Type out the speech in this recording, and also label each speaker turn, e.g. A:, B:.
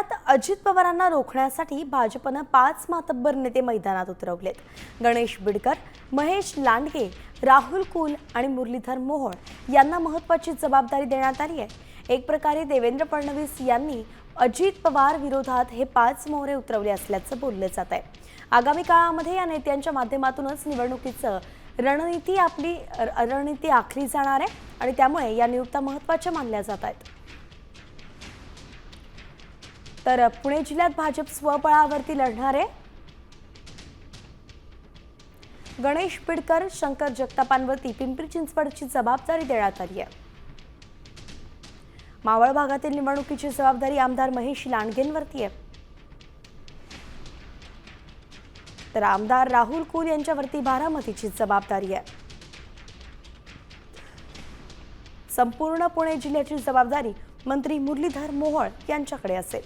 A: पुण्यात अजित पवारांना रोखण्यासाठी भाजपने 5 मातब्बर नेते मैदानात उतरवलेत। गणेश बिडकर, महेश लांडगे, राहुल कुल आणि मुरलीधर मोहोळ यांना महत्त्वाची जबाबदारी देण्यात आली आहे। एक प्रकारे देवेंद्र फडणवीस यांनी अजित पवार विरोधात हे 5 मोहरे उतरवले असल्याचं बोलले जात आहे। आगामी काळामध्ये या नेत्यांच्या माध्यमातूनच निवडणुकीचं रणनीती आखली जाणार आहे आणि त्यामुळे या नियुक्त्या महत्त्वाच्या मानल्या जात आहेत। तर पुणे जिल्ह्यात भाजप स्वबळावरती लढणार आहे। गणेश बिडकर, शंकर जगतापांवरती पिंपरी चिंचवडची जबाबदारी देण्यात आली आहे। मावळ भागातील निवडणुकीची जबाबदारी आमदार महेश लांडगेंवरती आहे। तर आमदार राहुल कुल यांच्यावरती बारामतीची जबाबदारी आहे। संपूर्ण पुणे जिल्ह्याची जबाबदारी मंत्री मुरलीधर मोहोळ यांच्याकडे असेल।